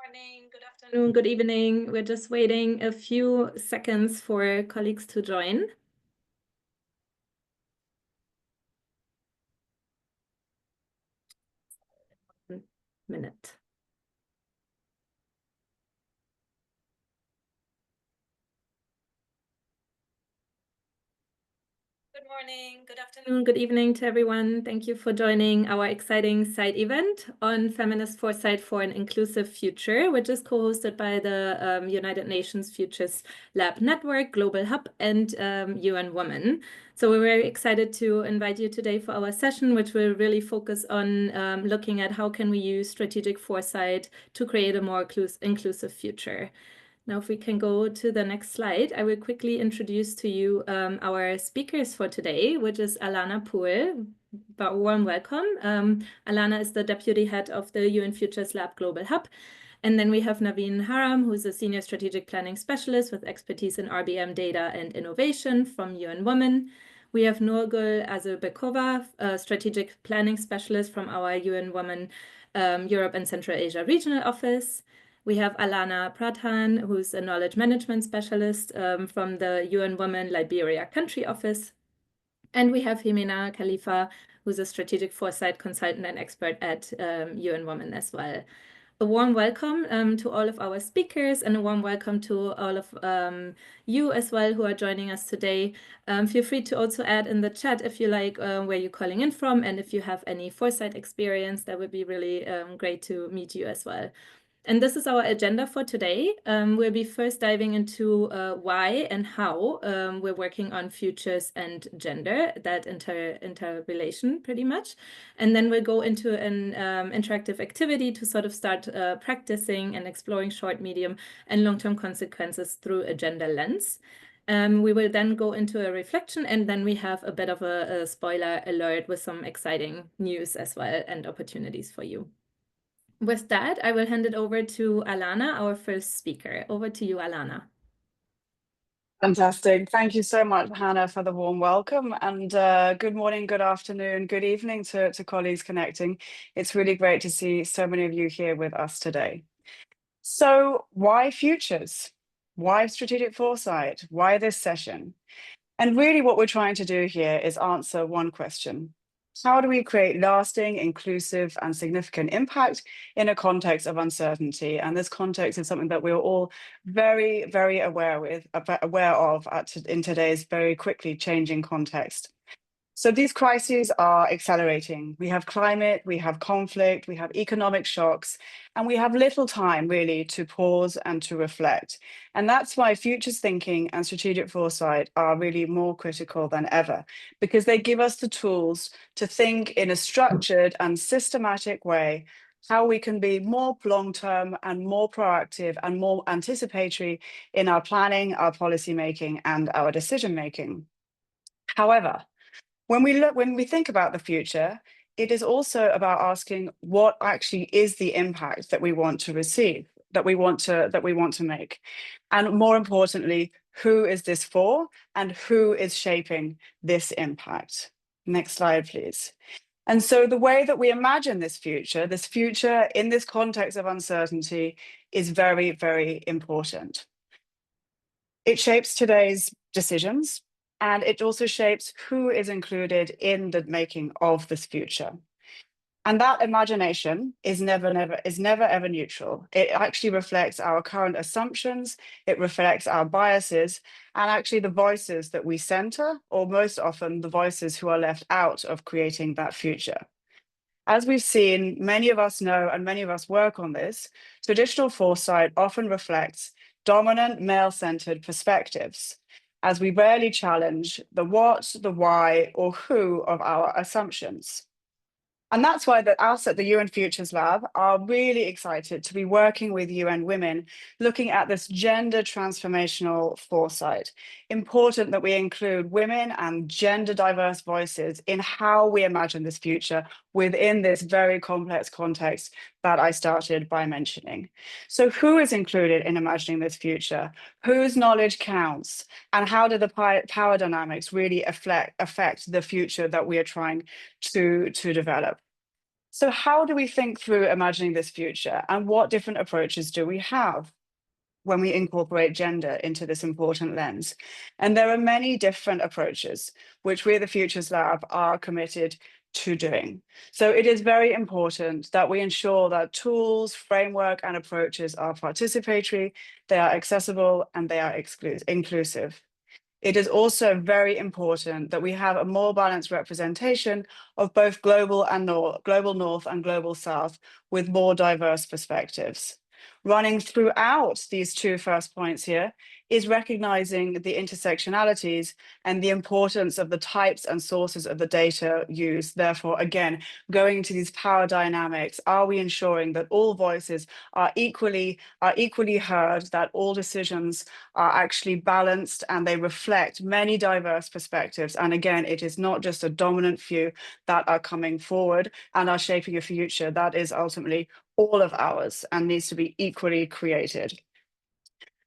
Morning, good afternoon, good evening. We're just waiting a few seconds for colleagues to join. Minute. Good morning, good afternoon, good evening to everyone. Thank you for joining our exciting side event on Feminist Foresight for an Inclusive Future, which is co-hosted by the United Nations Futures Lab Network, Global Hub, and UN Women. So we're very excited to invite you today for our session, which will really focus on looking at how can we use strategic foresight to create a more inclusive future. Now, if we can go to the next slide, I will quickly introduce to you our speakers for today, which is Alana Poole. Warm welcome. Alana is the Deputy Head of the UN Futures Lab Global Hub. And then we have Naveen Haram, who's a Senior Strategic Planning Specialist with expertise in RBM data and innovation from UN Women. We have Nurgul Azurbekova, a Strategic Planning Specialist from our UN Women Europe and Central Asia Regional Office. We have Alana Pradhan, who's a knowledge management specialist from the UN Women Liberia Country Office. And we have Jimena Khalifa, who's a strategic foresight consultant and expert at UN Women as well. A warm welcome to all of our speakers and a warm welcome to all of you as well who are joining us today. Feel free to also add in the chat if you like where you're calling in from, and if you have any foresight experience, that would be really great to meet you as well. And this is our agenda for today. We'll be first diving into why and how we're working on futures and gender, that interrelation pretty much. And then we'll go into an interactive activity to sort of start practicing and exploring short, medium, and long-term consequences through a gender lens. We will then go into a reflection, and then we have a bit of a spoiler alert with some exciting news as well and opportunities for you. With that, I will hand it over to Alana, our first speaker. Over to you, Alana. Fantastic. Thank you so much, Hannah, for the warm welcome. And good morning, good afternoon, good evening to colleagues connecting. It's really great to see so many of you here with us today. So why futures? Why strategic foresight? Why this session? And really what we're trying to do here is answer one question. How do we create lasting, inclusive, and significant impact in a context of uncertainty? And this context is something that we're all very, very aware of in today's very quickly changing context. So these crises are accelerating. We have climate, we have conflict, we have economic shocks, and we have little time really to pause and to reflect. And that's why futures thinking and strategic foresight are really more critical than ever, because they give us the tools to think in a structured and systematic way how we can be more long-term and more proactive and more anticipatory in our planning, our policy making, and our decision making. However, when we think about the future, it is also about asking what actually is the impact that we want to receive, that we want to make. And more importantly, who is this for and who is shaping this impact? Next slide, please. And so the way that we imagine this future in this context of uncertainty is very, very important. It shapes today's decisions, and it also shapes who is included in the making of this future. And that imagination is never ever neutral. It actually reflects our current assumptions, it reflects our biases, and actually the voices that we center, or most often the voices who are left out of creating that future. As we've seen, many of us know, and many of us work on this, traditional foresight often reflects dominant male-centered perspectives, as we rarely challenge the what, the why, or who of our assumptions. And that's why us at the UN Futures Lab are really excited to be working with UN Women, looking at this gender transformational foresight. Important that we include women and gender diverse voices in how we imagine this future within this very complex context that I started by mentioning. So who is included in imagining this future? Whose knowledge counts? And how do the power dynamics really affect the future that we are trying to develop? So how do we think through imagining this future, and what different approaches do we have when we incorporate gender into this important lens? And there are many different approaches which we at the Futures Lab are committed to doing. So it is very important that we ensure that tools, framework, and approaches are participatory, they are accessible, and they are inclusive. It is also very important that we have a more balanced representation of both global North and global South with more diverse perspectives. Running throughout these two first points here is recognizing the intersectionalities and the importance of the types and sources of the data used. Therefore, again, going into these power dynamics, are we ensuring that all voices are equally heard, that all decisions are actually balanced and they reflect many diverse perspectives? And again, it is not just a dominant few that are coming forward and are shaping a future that is ultimately all of ours and needs to be equally created.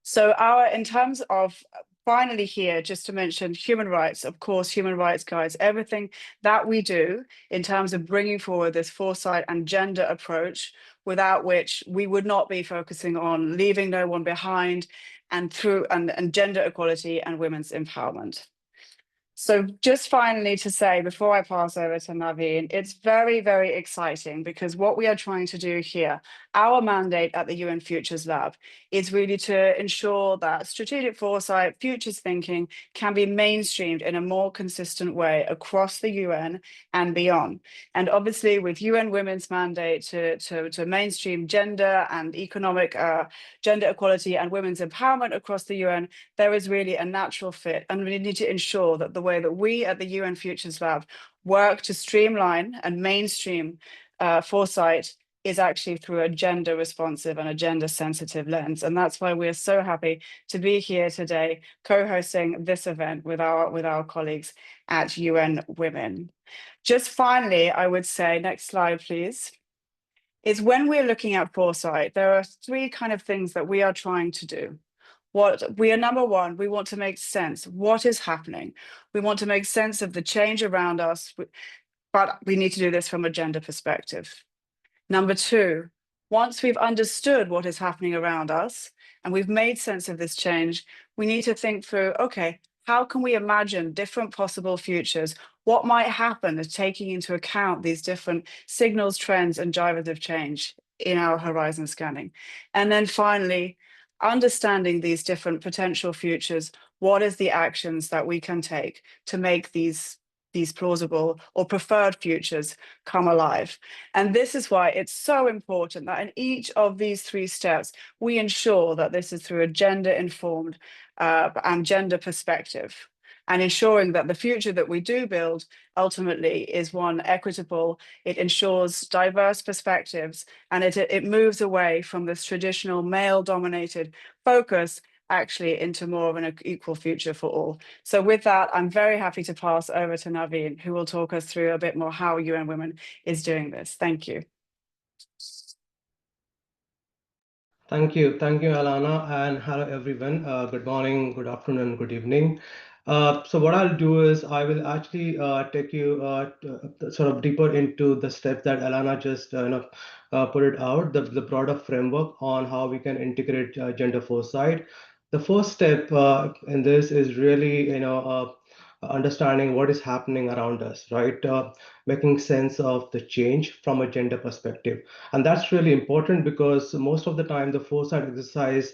So in terms of finally here, just to mention human rights, of course, human rights guides everything that we do in terms of bringing forward this foresight and gender approach, without which we would not be focusing on leaving no one behind and gender equality and women's empowerment. So just finally to say, before I pass over to Naveen, it's very, very exciting because what we are trying to do here, our mandate at the UN Futures Lab, is really to ensure that strategic foresight, futures thinking can be mainstreamed in a more consistent way across the UN and beyond. And obviously with UN Women's mandate to mainstream gender and economic gender equality and women's empowerment across the UN, there is really a natural fit. And we need to ensure that the way that we at the UN Futures Lab work to streamline and mainstream foresight is actually through a gender responsive and a gender sensitive lens. And that's why we're so happy to be here today co-hosting this event with our colleagues at UN Women. Just finally, I would say, next slide, please, is when we're looking at foresight, there are three kind of things that we are trying to do. Number one, we want to make sense. What is happening? We want to make sense of the change around us, but we need to do this from a gender perspective. Number two, once we've understood what is happening around us and we've made sense of this change, we need to think through, okay, how can we imagine different possible futures? What might happen as taking into account these different signals, trends, and drivers of change in our horizon scanning? And then finally, understanding these different potential futures, what is the actions that we can take to make these plausible or preferred futures come alive? And this is why it's so important that in each of these three steps, we ensure that this is through a gender-informed and gender perspective, and ensuring that the future that we do build ultimately is one equitable, it ensures diverse perspectives, and it moves away from this traditional male-dominated focus actually into more of an equal future for all. So with that, I'm very happy to pass over to Naveen, who will talk us through a bit more how UN Women is doing this. Thank you. Thank you, Alana, and hello everyone. Good morning, good afternoon, good evening. So what I'll do is I will actually take you sort of deeper into the steps that Alana just put it out, the broader framework on how we can integrate gender foresight. The first step in this is really understanding what is happening around us, right? Making sense of the change from a gender perspective. And that's really important because most of the time the foresight exercise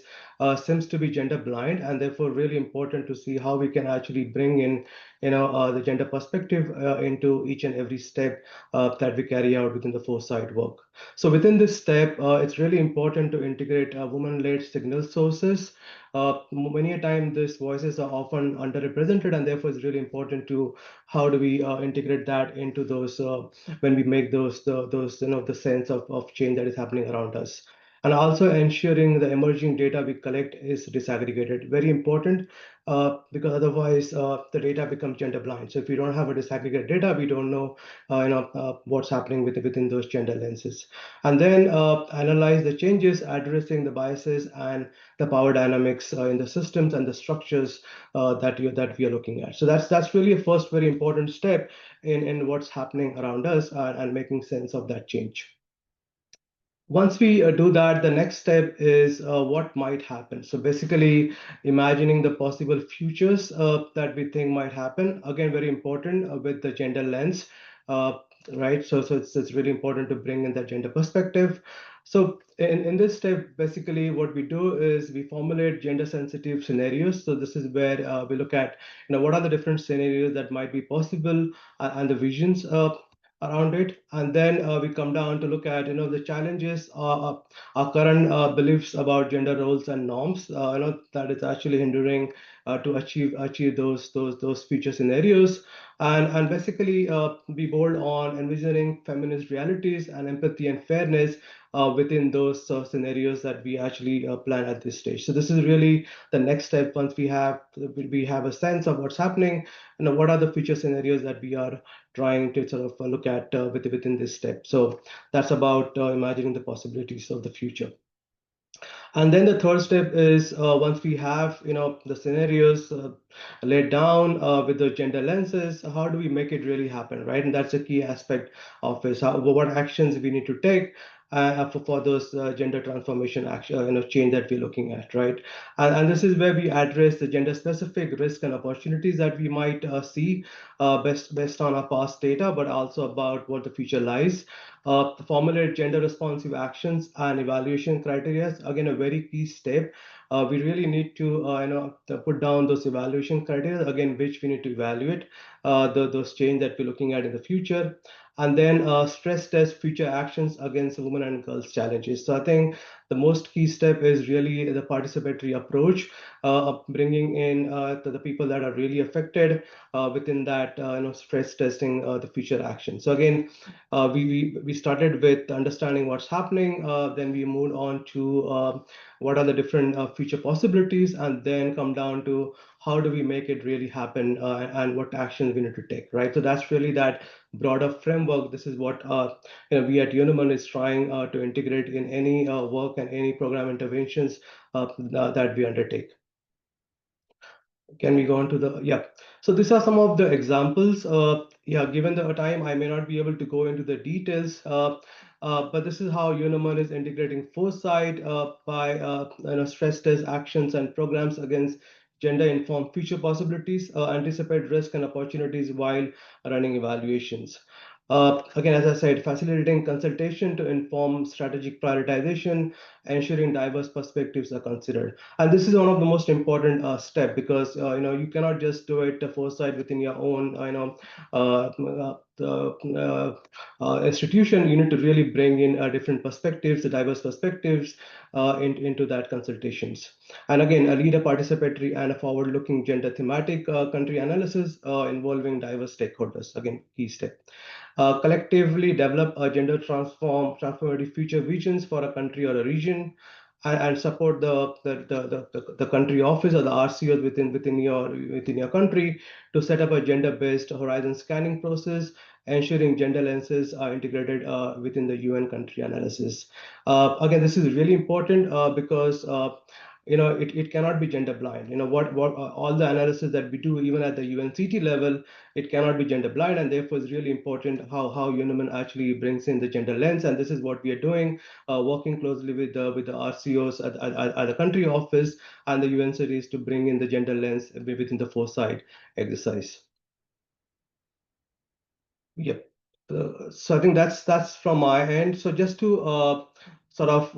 seems to be gender blind, and therefore really important to see how we can actually bring in the gender perspective into each and every step that we carry out within the foresight work. So within this step, it's really important to integrate women-led signal sources. Many a time these voices are often underrepresented, and therefore it's really important to how do we integrate that into those when we make those the sense of change that is happening around us. and also ensuring the emerging data we collect is disaggregated. Very important, because otherwise the data becomes gender blind. So if we don't have a disaggregated data, we don't know what's happening within those gender lenses. And then analyze the changes, addressing the biases and the power dynamics in the systems and the structures that we are looking at. So that's really a first very important step in what's happening around us, and making sense of that change. Once we do that, the next step is what might happen. So basically, imagining the possible futures that we think might happen. Again, very important with the gender lens, uh, right? So it's really important to bring in that gender perspective. So in this step, basically, what we do is we formulate gender-sensitive scenarios. So this is where we look at, what are the different scenarios that might be possible, and the visions around it. And then we come down to look at the challenges, our current beliefs about gender roles and norms, that is actually hindering to achieve those future scenarios. And basically be bold on envisioning feminist realities and empathy and fairness within those scenarios that we actually plan at this stage. So this is really the next step. Once we have a sense of what's happening, what are the future scenarios that we are trying to sort of look at within this step. So that's about imagining the possibilities of the future. And then the third step is, once we have the scenarios laid down with the gender lenses, how do we make it really happen, right? And that's a key aspect of this. What actions we need to take for those gender transformation action, change that we're looking at, right? And this is where we address the gender specific risk and opportunities that we might see based on our past data, but also about what the future lies. Formulate gender responsive actions and evaluation criteria. Again, a very key step. We really need to to put down those evaluation criteria, again, which we need to evaluate those change that we're looking at in the future. And then stress test future actions against women and girls challenges. So I think the most key step is really the participatory approach, of bringing in the people that are really affected within that stress testing the future action. So again, we started with understanding what's happening, then we moved on to what are the different future possibilities, and then come down to how do we make it really happen, and what actions we need to take, right? So that's really that broader framework. This is what we at Uniman is trying to integrate in any work and any program interventions that we undertake. Can we go on to the, yeah. So these are some of the examples. Yeah, given the time, I may not be able to go into the details, but this is how Uniman is integrating foresight by stress test actions and programs against gender-informed future possibilities, anticipate risk and opportunities while running evaluations. Again, as I said, facilitating consultation to inform strategic prioritization, ensuring diverse perspectives are considered. And this is one of the most important step, because you cannot just do it foresight within your own institution. You need to really bring in different perspectives, the diverse perspectives into that consultations. And again, a lead a participatory and a forward-looking gender thematic country analysis involving diverse stakeholders. Again, key step. Collectively develop a gender transformative future visions for a country or a region, and support the country office or the RCOs within your country to set up a gender-based horizon scanning process, ensuring gender lenses are integrated within the UN country analysis. Again, this is really important because it cannot be gender blind. What all the analysis that we do, even at the UNCT level, it cannot be gender blind, and therefore it's really important how Uniman actually brings in the gender lens. And this is what we are doing, working closely with the RCOs at the country office and the UNCTs to bring in the gender lens within the foresight exercise. Yep. So I think that's from my end. So just to sort of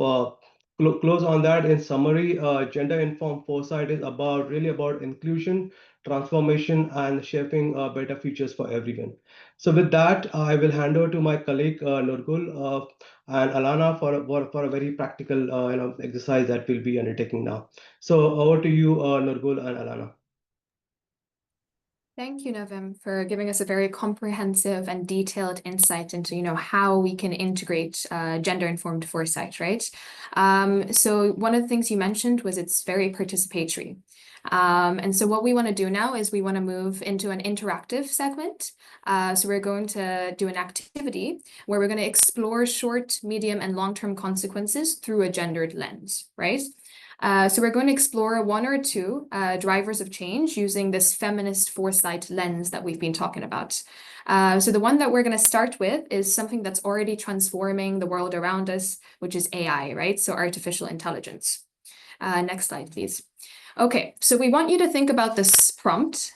close on that, in summary, gender-informed foresight is really about inclusion, transformation, and shaping better futures for everyone. So with that, I will hand over to my colleague Nurgul and Alana for a very practical exercise that we'll be undertaking now. So over to you, Nurgul and Alana. Thank you, Navim, for giving us a very comprehensive and detailed insight into, how we can integrate gender-informed foresight, right? So one of the things you mentioned was it's very participatory. And so what we want to do now is we want to move into an interactive segment. So we're going to do an activity where we're going to explore short, medium, and long-term consequences through a gendered lens, right? So we're going to explore one or two drivers of change using this feminist foresight lens that we've been talking about. So the one that we're going to start with is something that's already transforming the world around us, which is AI, right? So artificial intelligence. Next slide, please. Okay, so we want you to think about this prompt,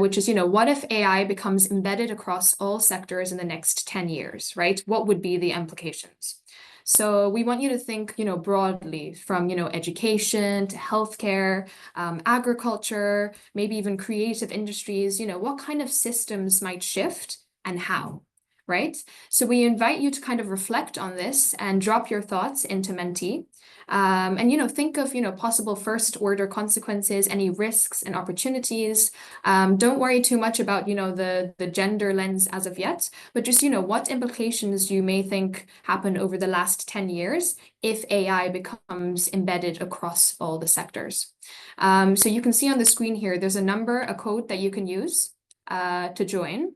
which is, what if AI becomes embedded across all sectors in the next 10 years, right? What would be the implications? So we want you to think, broadly from, education to healthcare, agriculture, maybe even creative industries, what kind of systems might shift and how, right? So we invite you to kind of reflect on this and drop your thoughts into Menti. And think of possible first order consequences, any risks and opportunities. Don't worry too much about the gender lens as of yet, but just what implications you may think happen over the last 10 years if AI becomes embedded across all the sectors. So you can see on the screen here, there's a code that you can use to join.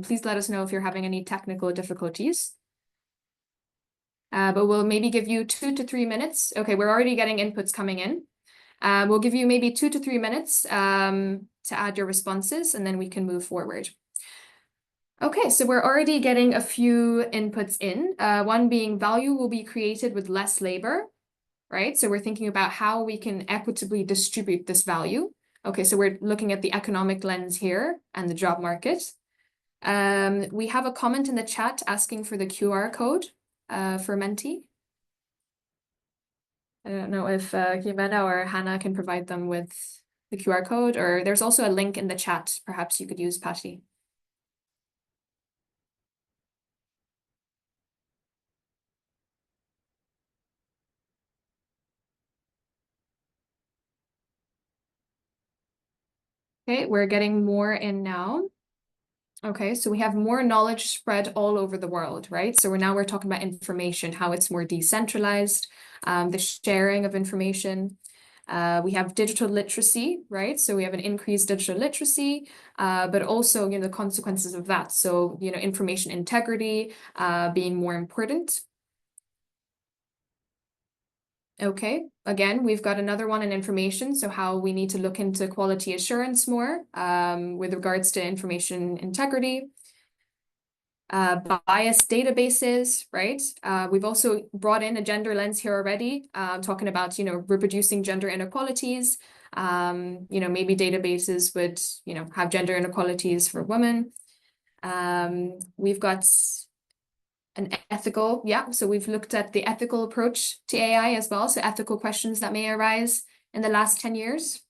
Please let us know if you're having any technical difficulties. But we'll maybe give you 2 to 3 minutes. Okay, we're already getting inputs coming in. We'll give you maybe 2 to 3 minutes to add your responses, and then we can move forward. Okay, so we're already getting a few inputs in. One being value will be created with less labor, right? So we're thinking about how we can equitably distribute this value. Okay, so we're looking at the economic lens here and the job market. We have a comment in the chat asking for the QR code for Menti. I don't know if Jimena or Hannah can provide them with the QR code, or there's also a link in the chat. Perhaps you could use Patty. Okay, we're getting more in now. Okay, so we have more knowledge spread all over the world, right? So we're talking about information, how it's more decentralized, the sharing of information. We have digital literacy, right? So we have an increased digital literacy, but also, the consequences of that. So, information integrity being more important. Okay, again, we've got another one in information. So how we need to look into quality assurance more with regards to information integrity. Biased databases, right? We've also brought in a gender lens here already, talking about, reproducing gender inequalities. Maybe databases would, have gender inequalities for women. We've got an ethical, so we've looked at the ethical approach to AI as well. So ethical questions that may arise in the last 10 years.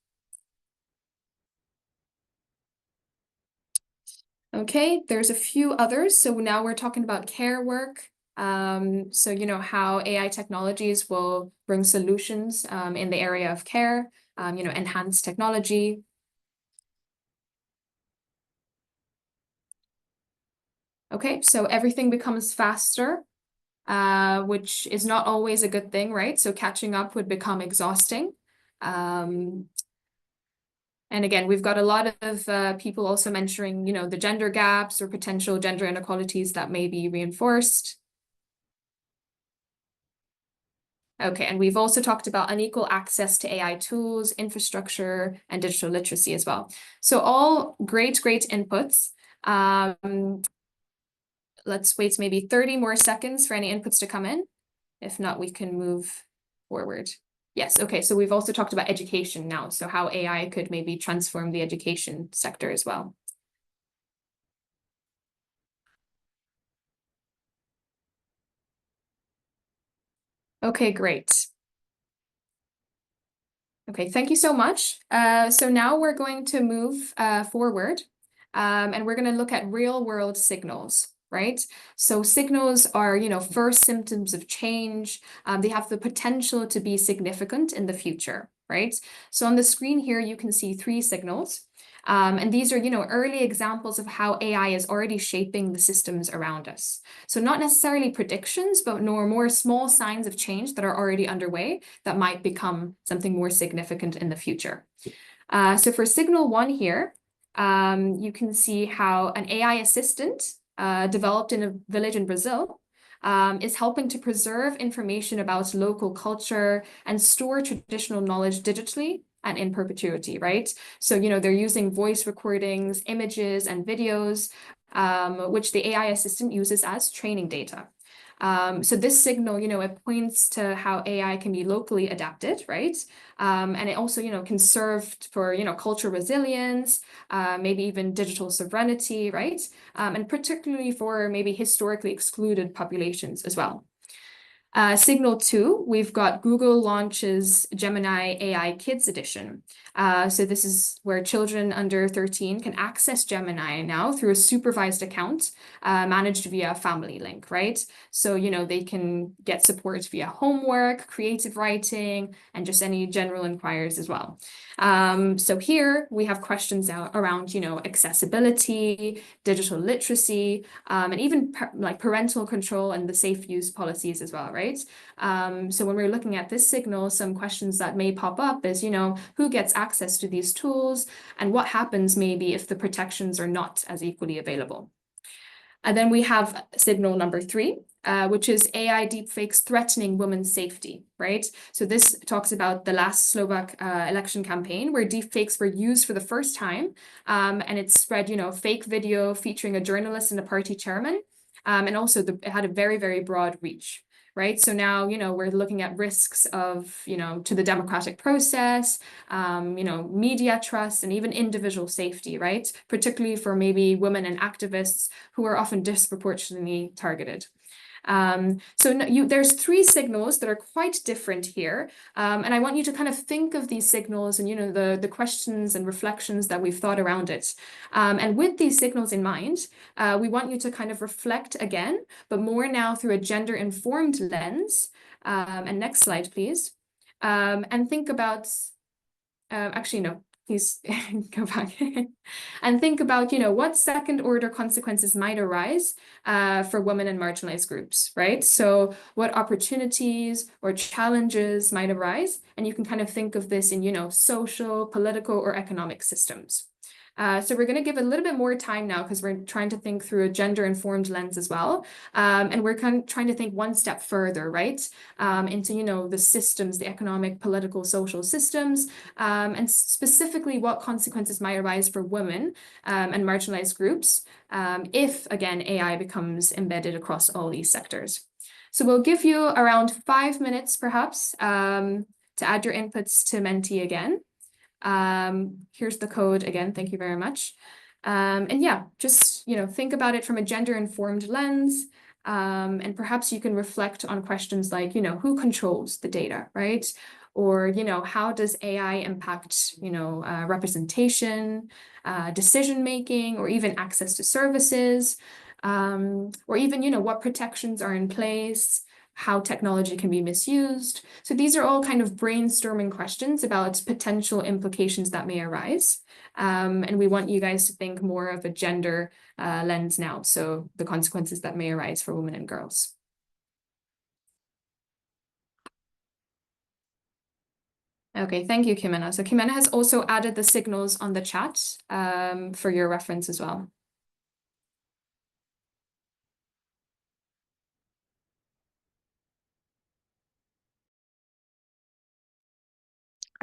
Okay, there's a few others. So now we're talking about care work. So, how AI technologies will bring solutions in the area of care, enhanced technology. Okay, so everything becomes faster, which is not always a good thing, right? So catching up would become exhausting. And again, we've got a lot of people also mentioning, the gender gaps or potential gender inequalities that may be reinforced. Okay, and we've also talked about unequal access to AI tools, infrastructure, and digital literacy as well. So all great inputs. Let's wait maybe 30 more seconds for any inputs to come in. If not, we can move forward. Yes, okay, so we've also talked about education now, so how AI could maybe transform the education sector as well. Okay, great. Okay, thank you so much. So now we're going to move forward, and we're going to look at real world signals. right? So signals are, first symptoms of change. They have the potential to be significant in the future, right? So on the screen here, you can see 3 signals. And these are, early examples of how AI is already shaping the systems around us. So not necessarily predictions, but more small signs of change that are already underway that might become something more significant in the future. So for signal 1 here, you can see how an AI assistant developed in a village in Brazil is helping to preserve information about local culture and store traditional knowledge digitally and in perpetuity, right? So, they're using voice recordings, images, and videos, which the AI assistant uses as training data. So this signal, it points to how AI can be locally adapted, right? And it also, can serve for, cultural resilience, maybe even digital sovereignty, right? And particularly for maybe historically excluded populations as well. Signal 2, we've got Google launches Gemini AI Kids Edition. So this is where children under 13 can access Gemini now through a supervised account managed via a family link, right? So, they can get support via homework, creative writing, and just any general inquiries as well. So here we have questions around, accessibility, digital literacy, and even like parental control and the safe use policies as well, right? So when we're looking at this signal, some questions that may pop up is, who gets access to these tools and what happens maybe if the protections are not as equally available. And then we have signal number 3, which is AI deepfakes threatening women's safety, right? So this talks about the last Slovak election campaign where deepfakes were used for the first time, and it spread, fake video featuring a journalist and a party chairman, and also it had a very, very broad reach. Right. So now, we're looking at risks of, to the democratic process, media trust, and even individual safety, right? Particularly for maybe women and activists who are often disproportionately targeted. So there's 3 signals that are quite different here. And I want you to kind of think of these signals and, the questions and reflections that we've thought around it. And with these signals in mind, we want you to kind of reflect again, but more now through a gender-informed lens. And next slide, please. And think about, actually, no. Please go back and think about, what second order consequences might arise for women and marginalized groups, right? So what opportunities or challenges might arise? And you can kind of think of this in, social, political, or economic systems. So we're going to give a little bit more time now because we're trying to think through a gender-informed lens as well. And we're kind of trying to think one step further, right? Into, the systems, the economic, political, social systems, and specifically what consequences might arise for women and marginalized groups if, again, AI becomes embedded across all these sectors. So we'll give you around 5 minutes, perhaps, to add your inputs to Menti again. Here's the code again. Thank you very much. And yeah, just, think about it from a gender-informed lens. And perhaps you can reflect on questions like, who controls the data, right? Or, how does AI impact, representation, decision-making, or even access to services? Or even, what protections are in place, how technology can be misused. So these are all kind of brainstorming questions about potential implications that may arise. And we want you guys to think more of a gender lens now. So the consequences that may arise for women and girls. Okay, thank you, Kimena. So Kimena has also added the signals on the chat for your reference as well.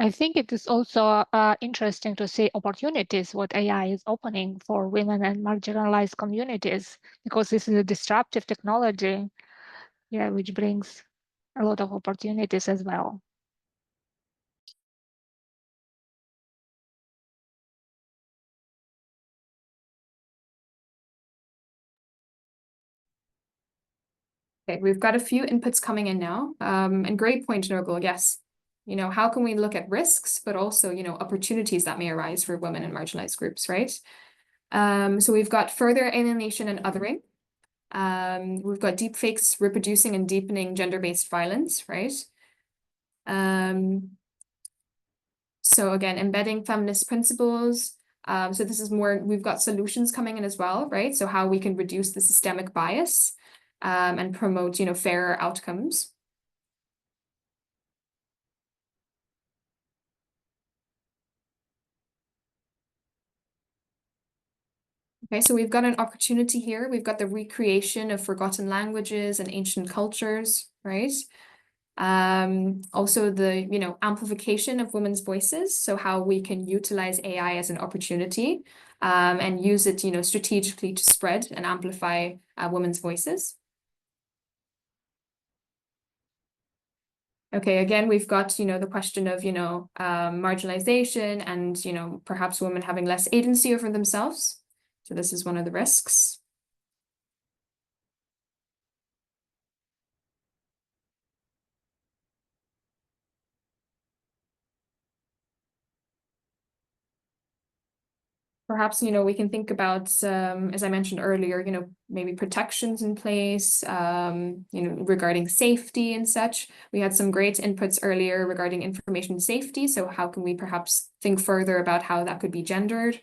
I think it is also interesting to see opportunities what AI is opening for women and marginalized communities, because this is a disruptive technology, which brings a lot of opportunities as well. Okay, we've got a few inputs coming in now. And great point, Nurgul. Yes. How can we look at risks, but also, opportunities that may arise for women and marginalized groups, right? So we've got further alienation and othering. We've got deepfakes reproducing and deepening gender-based violence, right? So again, embedding feminist principles. So this is more, we've got solutions coming in as well, right? So how we can reduce the systemic bias and promote, fairer outcomes. Okay, so we've got an opportunity here. We've got the recreation of forgotten languages and ancient cultures, right? Also the, amplification of women's voices. So how we can utilize AI as an opportunity and use it, strategically to spread and amplify women's voices. Okay, again, we've got, the question of, marginalization and, perhaps women having less agency over themselves. So this is one of the risks. Perhaps, we can think about, as I mentioned earlier, maybe protections in place, regarding safety and such. We had some great inputs earlier regarding information safety. So how can we perhaps think further about how that could be gendered?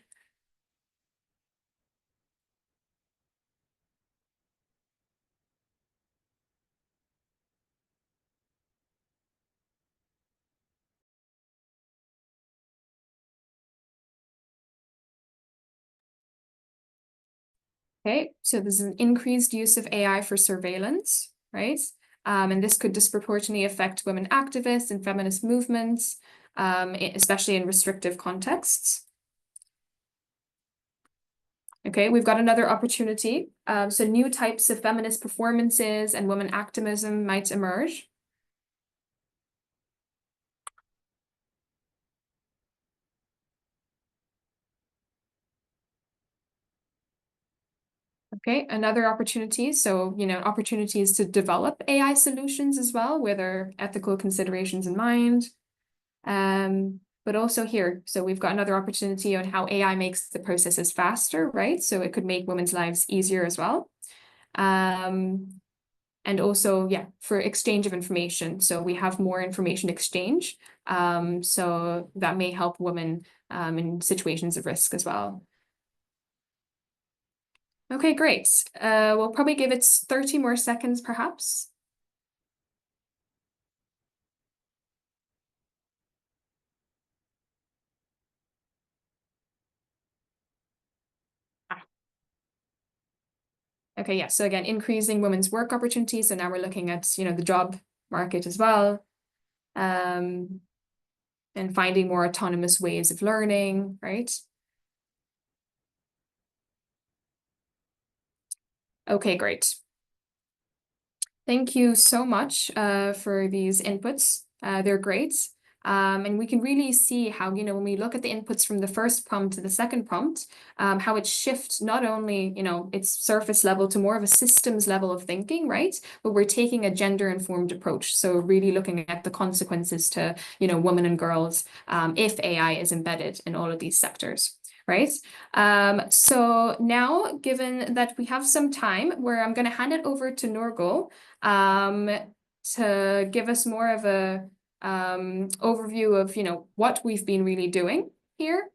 Okay, so there's an increased use of AI for surveillance, right? And this could disproportionately affect women activists and feminist movements, especially in restrictive contexts. Okay, we've got another opportunity. So new types of feminist performances and women activism might emerge. Okay, another opportunity. So, opportunities to develop AI solutions as well, with their ethical considerations in mind. But also here, so we've got another opportunity on how AI makes the processes faster, right? So it could make women's lives easier as well. And also, yeah, for exchange of information. So we have more information exchange. So that may help women in situations of risk as well. Okay, great. We'll probably give it 30 more seconds, perhaps. Okay, yeah. So again, increasing women's work opportunities. So now we're looking at, the job market as well. And finding more autonomous ways of learning, right? Okay, great. Thank you so much for these inputs. They're great. And we can really see how, when we look at the inputs from the first prompt to the second prompt, how it shifts not only, its surface level to more of a systems level of thinking, right? But we're taking a gender-informed approach. So really looking at the consequences to, women and girls if AI is embedded in all of these sectors. Right. So now, given that we have some time, where I'm going to hand it over to Nurgul to give us more of a overview of what we've been really doing here,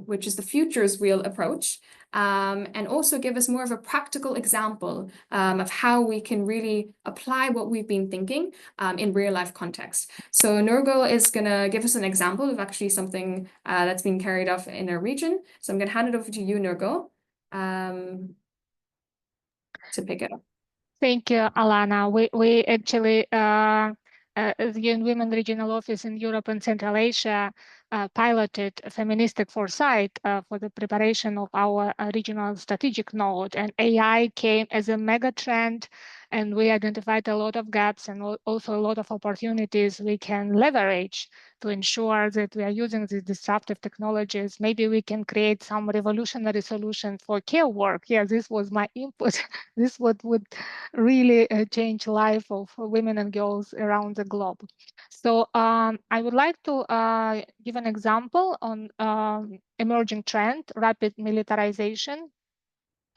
which is the futures wheel approach, and also give us more of a practical example of how we can really apply what we've been thinking in real life context. So Nurgul is going to give us an example of actually something that's been carried out in our region. So I'm going to hand it over to you, Nurgul, to pick it up. Thank you, Alana. We actually, as the UN Women Regional Office in Europe and Central Asia, piloted Feminist Foresight for the preparation of our regional strategic node. And AI came as a mega trend, and we identified a lot of gaps and also a lot of opportunities we can leverage to ensure that we are using these disruptive technologies. Maybe we can create some revolutionary solution for care work. Yeah, this was my input. This would really change life of women and girls around the globe. So I would like to give an example on emerging trend, rapid militarization.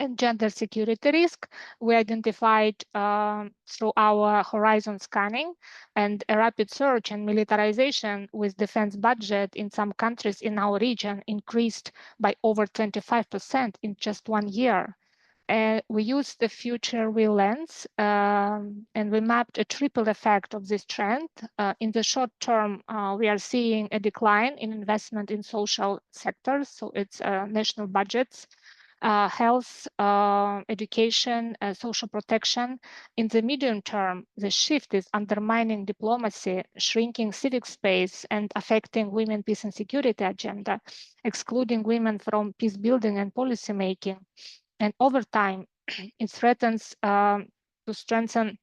and gender security risk. We identified through our horizon scanning and a rapid surge and militarization with defense budget in some countries in our region increased by over 25% in just 1 year. We used the future real lens and we mapped a triple effect of this trend. In the short term, we are seeing a decline in investment in social sectors, so it's national budgets, health, education, social protection. In the medium term, the shift is undermining diplomacy, shrinking civic space, and affecting women peace and security agenda, excluding women from peace building and policy making. And over time, it threatens to strengthen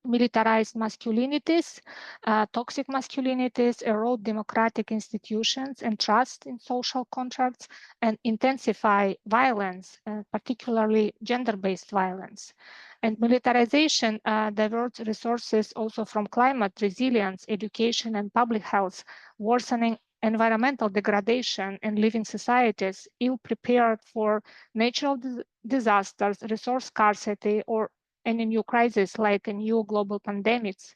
militarized masculinities, toxic masculinities, erode democratic institutions and trust in social contracts, and intensify violence, particularly gender-based violence. And militarization diverts resources also from climate resilience, education, and public health, worsening environmental degradation and leaving societies ill-prepared for natural disasters, resource scarcity, or any new crisis like a new global pandemics.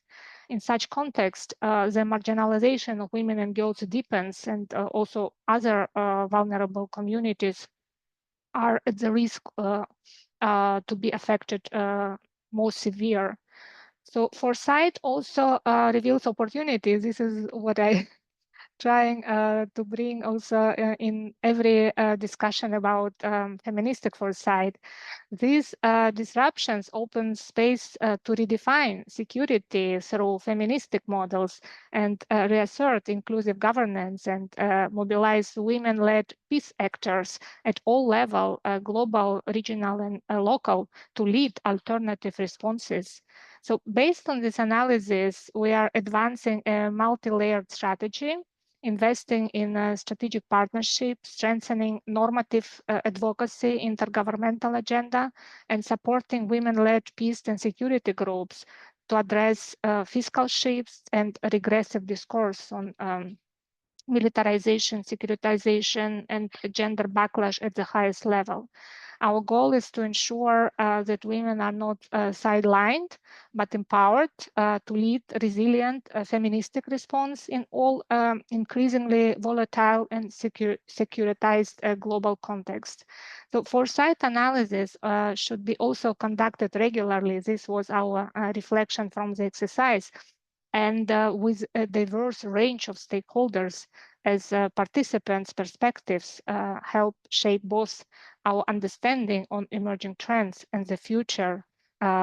In such context, the marginalization of women and girls deepens, and also other vulnerable communities are at the risk to be affected more severe. So foresight also reveals opportunities. This is what I trying to bring also in every discussion about feministic foresight. These disruptions open space to redefine security through feministic models and reassert inclusive governance and mobilize women-led peace actors at all levels, global, regional, and local, to lead alternative responses. So based on this analysis, we are advancing a multi-layered strategy, investing in strategic partnerships, strengthening normative advocacy, intergovernmental agenda, and supporting women-led peace and security groups to address fiscal shifts and regressive discourse on militarization, securitization, and gender backlash at the highest level. Our goal is to ensure that women are not sidelined, but empowered to lead resilient feministic response in all increasingly volatile and securitized global context. So foresight analysis should be also conducted regularly. This was our reflection from the exercise, and with a diverse range of stakeholders as participants' perspectives help shape both our understanding on emerging trends and the future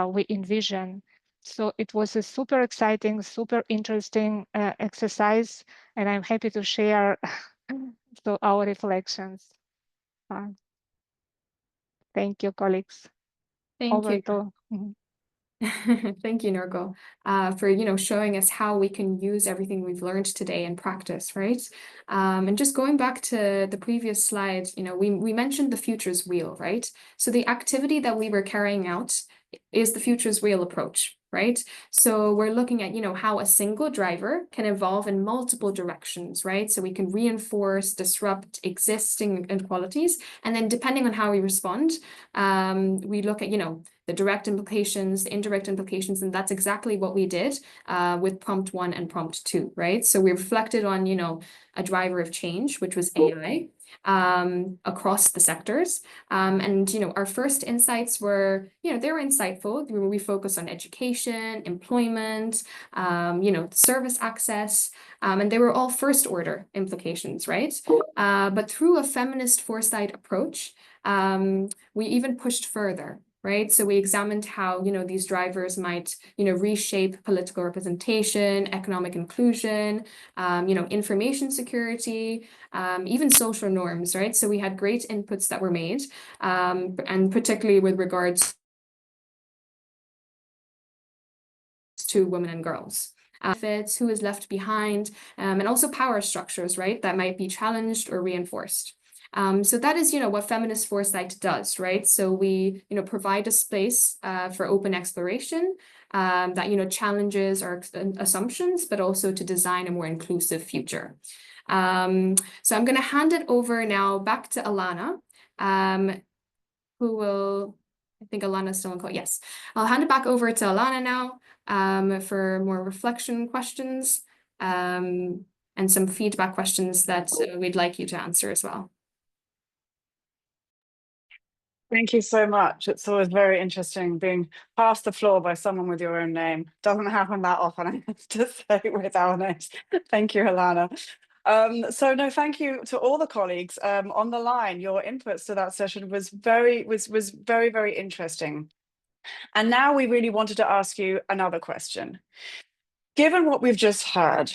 we envision. So it was a super exciting, super interesting exercise, and I'm happy to share so our reflections. Thank you, colleagues. Thank you. Thank you, Norgo, for showing us how we can use everything we've learned today in practice, right? And just going back to the previous slide, we mentioned the futures wheel, right? So the activity that we were carrying out is the futures wheel approach, right? So we're looking at how a single driver can evolve in multiple directions, right? So we can reinforce, disrupt existing inequalities, and then depending on how we respond, we look at the direct implications, the indirect implications, and that's exactly what we did with prompt 1 and prompt 2, right? So we reflected on, a driver of change, which was AI, across the sectors. And, our first insights were, they were insightful. We focused on education, employment, service access, and they were all first order implications, right? But through a feminist foresight approach, we even pushed further, right? So we examined how, these drivers might, reshape political representation, economic inclusion, information security, even social norms, right? So we had great inputs that were made, and particularly with regards to women and girls. Who is left behind, and also power structures, right, that might be challenged or reinforced. So that is, what feminist foresight does, right? So we, provide a space for open exploration that, challenges our assumptions, but also to design a more inclusive future. So I'm going to hand it over now back to Alana. who will, I think Alana's still on call. Yes, I'll hand it back over to Alana now for more reflection questions and some feedback questions that we'd like you to answer as well. Thank you so much. It's always very interesting being passed the floor by someone with your own name. Doesn't happen that often, I have to say, with our names. Thank you, Alana. So no, thank you to all the colleagues on the line. Your inputs to that session was very, very interesting. And now we really wanted to ask you another question. Given what we've just heard,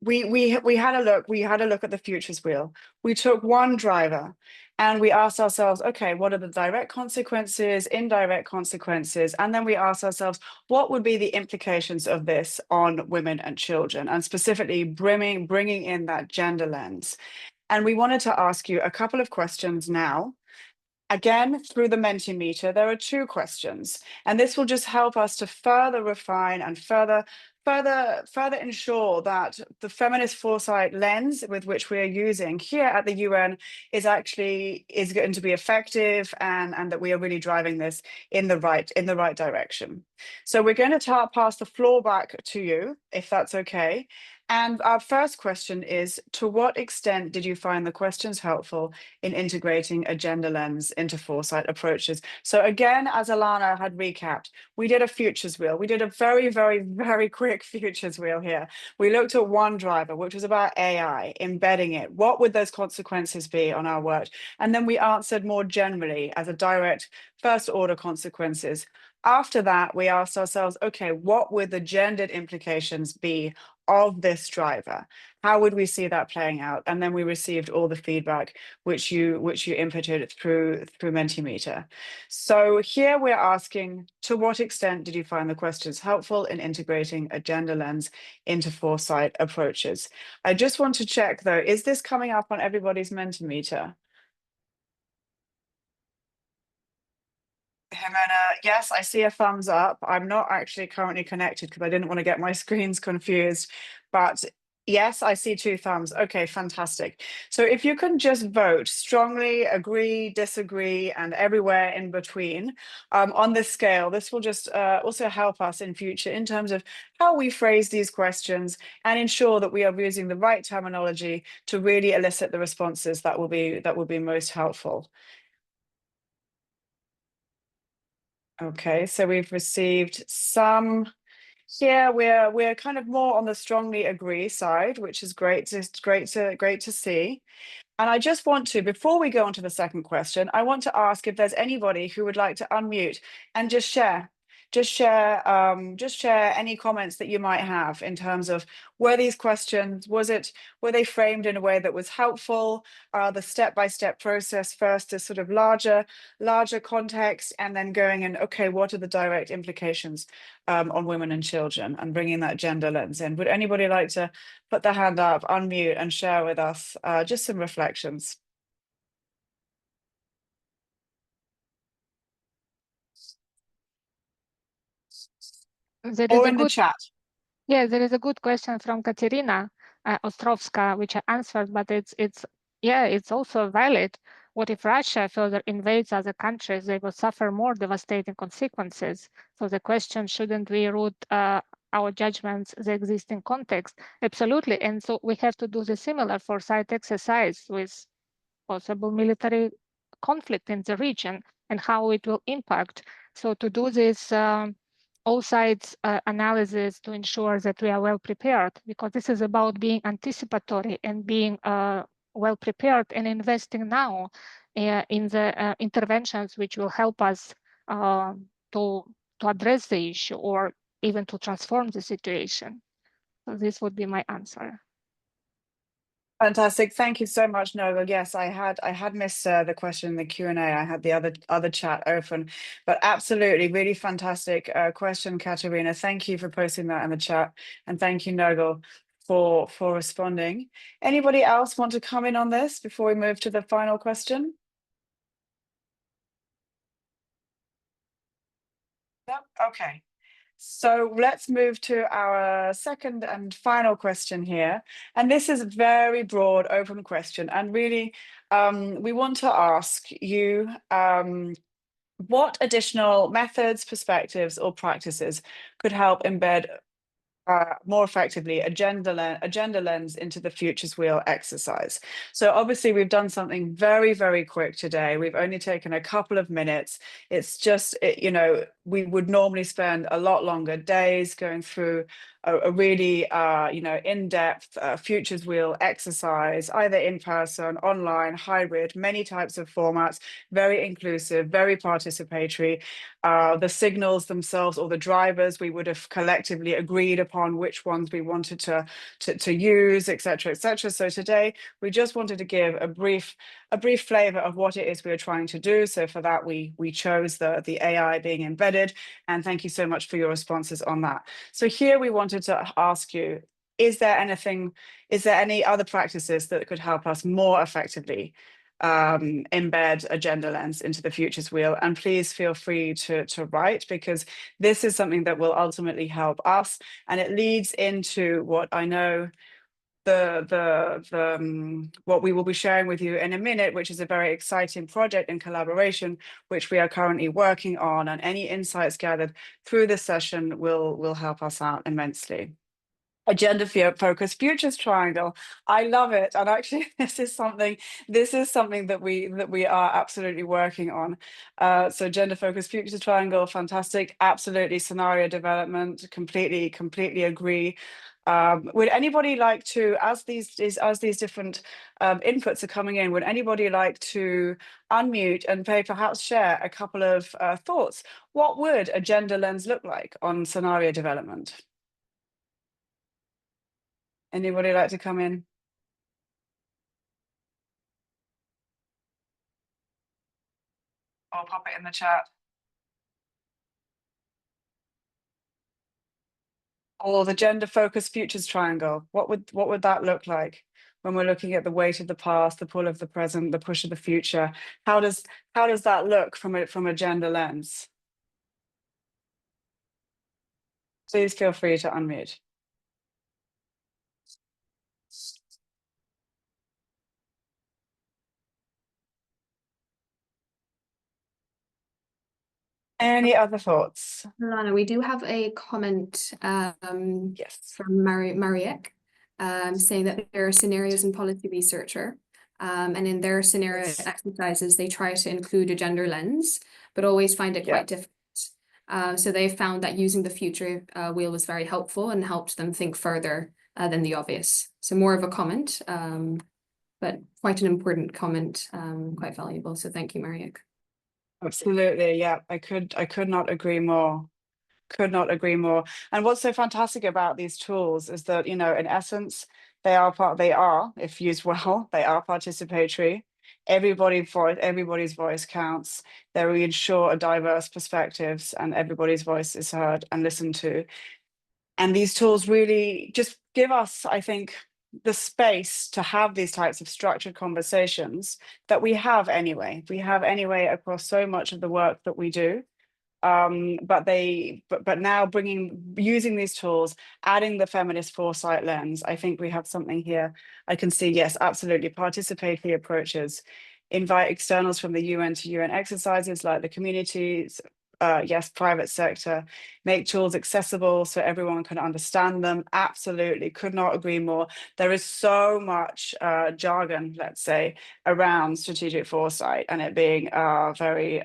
we had a look at the futures wheel. We took one driver and we asked ourselves, okay, what are the direct consequences, indirect consequences? And then we asked ourselves, what would be the implications of this on women and children, and specifically bringing in that gender lens? And we wanted to ask you a couple of questions now. Again, through the Mentimeter, there are 2 questions, and this will just help us to further refine and further ensure that the feminist foresight lens with which we are using here at the UN is going to be effective, and that we are really driving this in the right direction. So we're going to pass the floor back to you, if that's okay. And our first question is, to what extent did you find the questions helpful in integrating a gender lens into foresight approaches? So again, as Alana had recapped, we did a futures wheel. We did a very quick futures wheel here. We looked at one driver, which was about AI, embedding it. What would those consequences be on our work? And then we answered more generally as a direct first order consequences. After that, we asked ourselves, okay, what would the gendered implications be of this driver? How would we see that playing out? And then we received all the feedback which you inputted through Mentimeter. So here we're asking, to what extent did you find the questions helpful in integrating a gender lens into foresight approaches? I just want to check though, is this coming up on everybody's Mentimeter? Jimena, yes, I see a thumbs up. I'm not actually currently connected because I didn't want to get my screens confused, but yes, I see 2 thumbs. Okay, fantastic. So if you can just vote strongly, agree, disagree, and everywhere in between on this scale, this will just also help us in future in terms of how we phrase these questions and ensure that we are using the right terminology to really elicit the responses that will be most helpful. Okay, so we've received some here. We're kind of more on the strongly agree side, which is great to see. And I just want to, before we go on to the second question, I want to ask if there's anybody who would like to unmute and just share any comments that you might have in terms of, were these questions, were they framed in a way that was helpful? The step-by-step process first is sort of larger context, and then going in, okay, what are the direct implications on women and children, and bringing that gender lens in? Would anybody like to put their hand up, unmute, and share with us just some reflections? Or in the chat. Yeah, there is a good question from Katerina Ostrovska, which I answered, but it's also valid. What if Russia further invades other countries? They will suffer more devastating consequences. So the question, shouldn't we root our judgments the existing context? Absolutely. And so we have to do the similar foresight exercise with possible military conflict in the region and how it will impact. So to do this all sides analysis to ensure that we are well prepared, because this is about being anticipatory and being well prepared and investing now in the interventions which will help us to address the issue or even to transform the situation. So this would be my answer. Fantastic. Thank you so much, Nogel. Yes, I had missed the question in the Q&A. I had the other chat open, but absolutely, really fantastic question, Katerina. Thank you for posting that in the chat, and thank you, Nogel, for responding. Anybody else want to come in on this before we move to the final question? No? Okay. So let's move to our second and final question here. And this is a very broad, open question. And really, we want to ask you, what additional methods, perspectives, or practices could help embed more effectively a gender lens into the Futures Wheel exercise? So obviously we've done something very, very quick today. We've only taken a couple of minutes. It's just, you know, we would normally spend a lot longer days going through a really, you know, in-depth Futures Wheel exercise, either in person, online, hybrid, many types of formats, very inclusive, very participatory. The signals themselves or the drivers, we would have collectively agreed upon which ones we wanted to use, etc., etc. So today we just wanted to give a brief flavor of what it is we are trying to do. So for that we chose the AI being embedded, and thank you so much for your responses on that. So here we wanted to ask you, is there any other practices that could help us more effectively embed a gender lens into the Futures Wheel? And please feel free to write, because this is something that will ultimately help us, and it leads into what I know what we will be sharing with you in a minute, which is a very exciting project in collaboration, which we are currently working on, and any insights gathered through this session will help us out immensely. A gender-focused futures triangle. I love it, and actually, this is something that we are absolutely working on. So, gender-focused futures triangle, fantastic. Absolutely, scenario development. Completely agree. Would anybody like to, as these different inputs are coming in, would anybody like to unmute and perhaps share a couple of thoughts? What would a gender lens look like on scenario development? Anybody like to come in? Or pop it in the chat. Or the gender-focused futures triangle. What would that look like when we're looking at the weight of the past, the pull of the present, the push of the future? How does that look from a gender lens? Please feel free to unmute. Any other thoughts? Lana, we do have a comment Yes. from Mariek saying that they're a scenarios and policy researcher. And in their scenario exercises, they try to include a gender lens, but always find it quite difficult. So they found that using the future wheel was very helpful and helped them think further than the obvious. So more of a comment, but quite an important comment, quite valuable. So thank you, Mariek. Absolutely, yeah. I could not agree more. Could not agree more. And what's so fantastic about these tools is that, you know, in essence, they are, if used well, they are participatory. Everybody's voice counts. They ensure a diverse perspectives, and everybody's voice is heard and listened to. And these tools really just give us, I think, the space to have these types of structured conversations that we have anyway. We have anyway across so much of the work that we do. But now using these tools, adding the feminist foresight lens, I think we have something here. I can see, yes, absolutely, participatory approaches, invite externals from the UN to UN exercises like the communities, yes, private sector, make tools accessible so everyone can understand them. Absolutely, could not agree more. There is so much jargon, let's say, around strategic foresight, and it being a very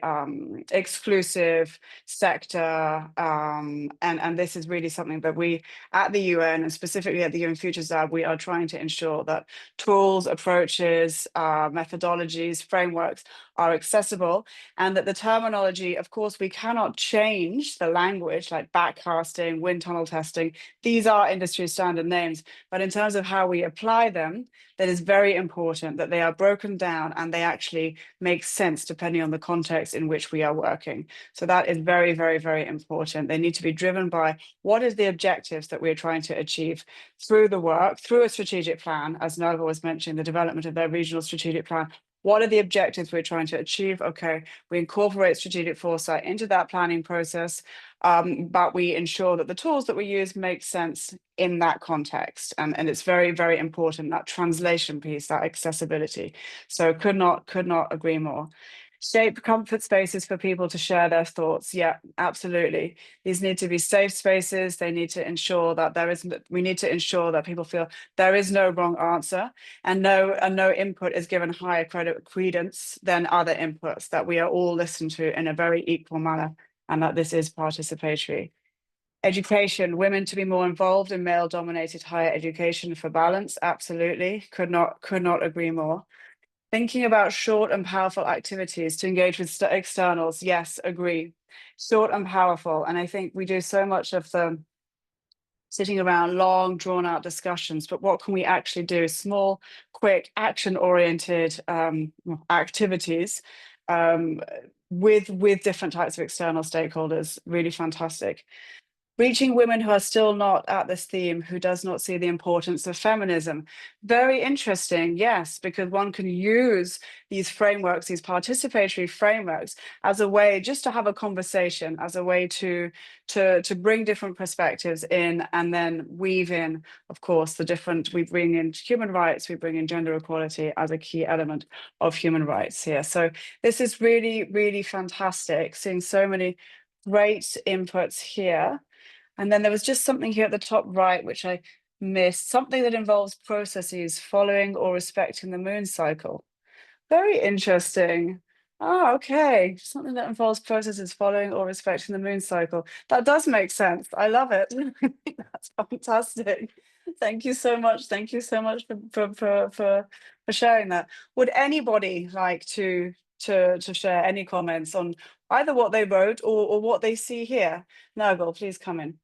exclusive sector. And this is really something that we at the UN, and specifically at the UN Futures Lab, we are trying to ensure that tools, approaches, methodologies, frameworks are accessible, and that the terminology, of course, we cannot change the language like backcasting, wind tunnel testing. These are industry standard names, but in terms of how we apply them, that is very important that they are broken down and they actually make sense depending on the context in which we are working. So that is very, very, very important. They need to be driven by what is the objectives that we're trying to achieve through the work, through a strategic plan, as Nova was mentioning, the development of their regional strategic plan. What are the objectives we're trying to achieve? Okay, we incorporate strategic foresight into that planning process, but we ensure that the tools that we use make sense in that context. And it's very, very important, that translation piece, that accessibility. So could not agree more. Shape comfort spaces for people to share their thoughts. Yeah, absolutely. These need to be safe spaces. They need to ensure that we need to ensure that people feel there is no wrong answer, and no input is given higher credence than other inputs, that we are all listened to in a very equal manner, and that this is participatory. Education, women to be more involved in male-dominated higher education for balance. Absolutely, could not agree more. Thinking about short and powerful activities to engage with externals. Yes, agree. Short and powerful. And I think we do so much of the sitting around long, drawn out discussions, but what can we actually do? Small, quick, action-oriented activities with different types of external stakeholders. Really fantastic. Reaching women who are still not at this theme, who does not see the importance of feminism. Very interesting, yes, because one can use these frameworks, these participatory frameworks, as a way just to have a conversation, as a way to bring different perspectives in, and then weave in, of course, we bring in human rights, we bring in gender equality as a key element of human rights here. So this is really, really fantastic, seeing so many great inputs here. And then there was just something here at the top right, which I missed, something that involves processes following or respecting the moon cycle. Very interesting. Oh, okay. Something that involves processes following or respecting the moon cycle. That does make sense. I love it. That's fantastic. Thank you so much. Thank you so much for sharing that. Would anybody like to share any comments on either what they wrote or what they see here? Nagel, please come in.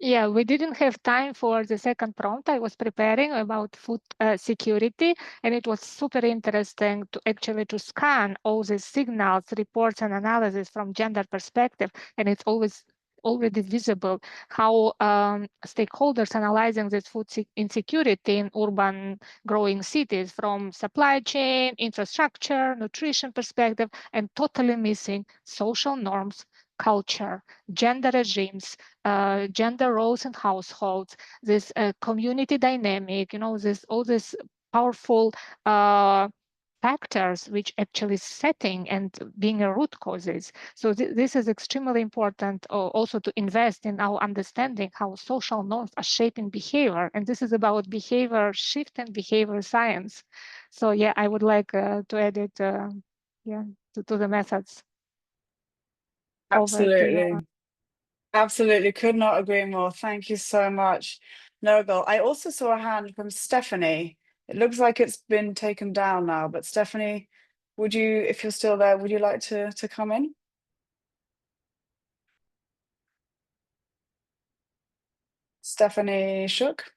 Yeah, we didn't have time for the second prompt. I was preparing about food security, and it was super interesting to actually to scan all the signals, reports, and analysis from gender perspective, and it's already visible how stakeholders analyzing this food insecurity in urban growing cities from supply chain, infrastructure, nutrition perspective, and totally missing social norms, culture, gender regimes, gender roles in households, this community dynamic, all this powerful factors which actually setting and being a root causes. So this is extremely important also to invest in our understanding how social norms are shaping behavior. And this is about behavior shift and behavior science. So yeah, I would like to add it to the methods. Absolutely. Absolutely, could not agree more. Thank you so much, Nogel. I also saw a hand from Stephanie. It looks like it's been taken down now, but Stephanie, would you, if you're still there, would you like to come in? Stephanie Shook?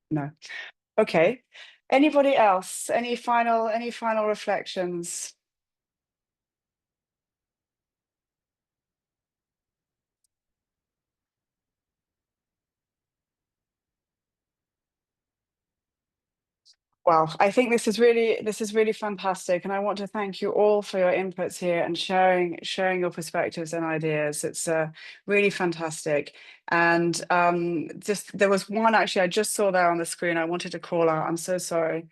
No. Okay. Anybody else? Any final reflections? Wow, I think this is really fantastic, and I want to thank you all for your inputs here and sharing your perspectives and ideas. It's really fantastic. And just there was one actually I just saw there on the screen I wanted to call out. I'm so sorry.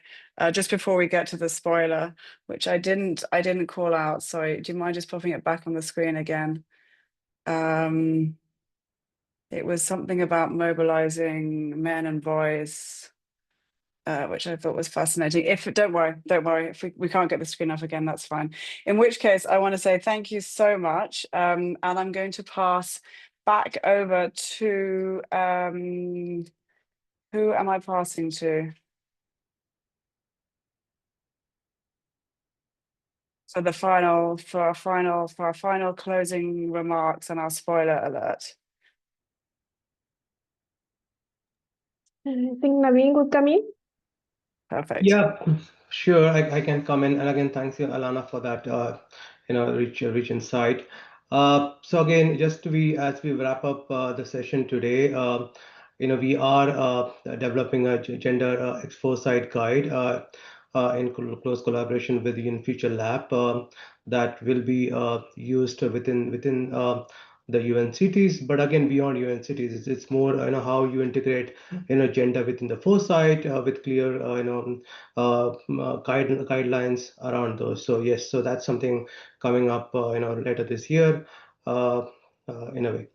Just before we get to the spoiler, which I didn't call out. Sorry, do you mind just popping it back on the screen again? It was something about mobilizing men and boys. Which I thought was fascinating. Don't worry, if we can't get the screen up again, that's fine. In which case, I want to say thank you so much. And I'm going to pass back over to, who am I passing to? For our final closing remarks and our spoiler alert. I think Naveen could come in. Perfect. Yeah, sure. I can come in. And again, thanks you, Alana, for that, rich insight. So again, just as we wrap up the session today, we are developing a gender foresight guide in close collaboration with the Future Lab that will be used within the UN cities, but again, beyond UN cities, it's more, how you integrate, gender within the foresight with clear, guidelines around those. So yes, so that's something coming up, later this year, in a way.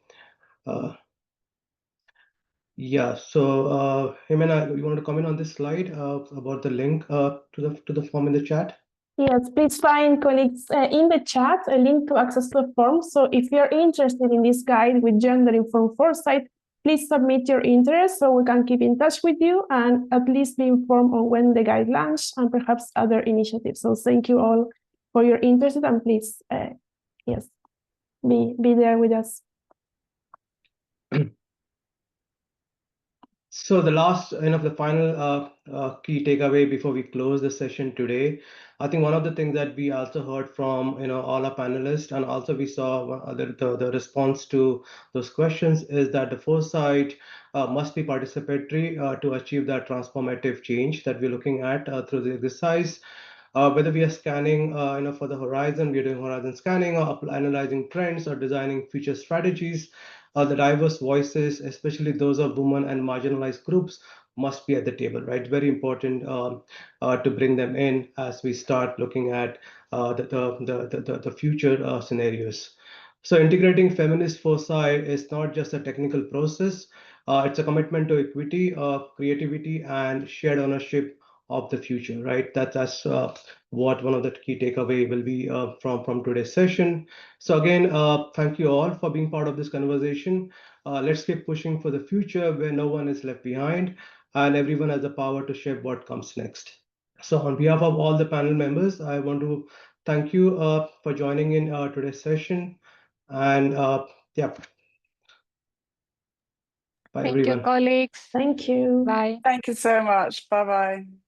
Yeah. So, Jimena, you want to comment on this slide about the link to the form in the chat? Yes, please find, colleagues, in the chat a link to access to the form. So if you're interested in this guide with gender-informed foresight, please submit your interest so we can keep in touch with you and at least be informed on when the guide launches and perhaps other initiatives. So thank you all for your interest and please, yes, be there with us. So the last, the final key takeaway before we close the session today, I think one of the things that we also heard from, all our panelists, and also we saw the response to those questions is that the foresight must be participatory to achieve that transformative change that we're looking at through the exercise. Whether we are scanning, for the horizon, we're doing horizon scanning or analyzing trends or designing future strategies, the diverse voices, especially those of women and marginalized groups, must be at the table, right? Very important to bring them in as we start looking at the future scenarios. So integrating feminist foresight is not just a technical process, it's a commitment to equity, creativity, and shared ownership of the future, right? That's what one of the key takeaway will be from today's session. So again, thank you all for being part of this conversation. Let's keep pushing for the future where no one is left behind and everyone has the power to shape what comes next. So on behalf of all the panel members, I want to thank you for joining in today's session. And yeah, bye Thank everyone. you, colleagues. Thank you. Bye. Thank you so much. Bye-bye.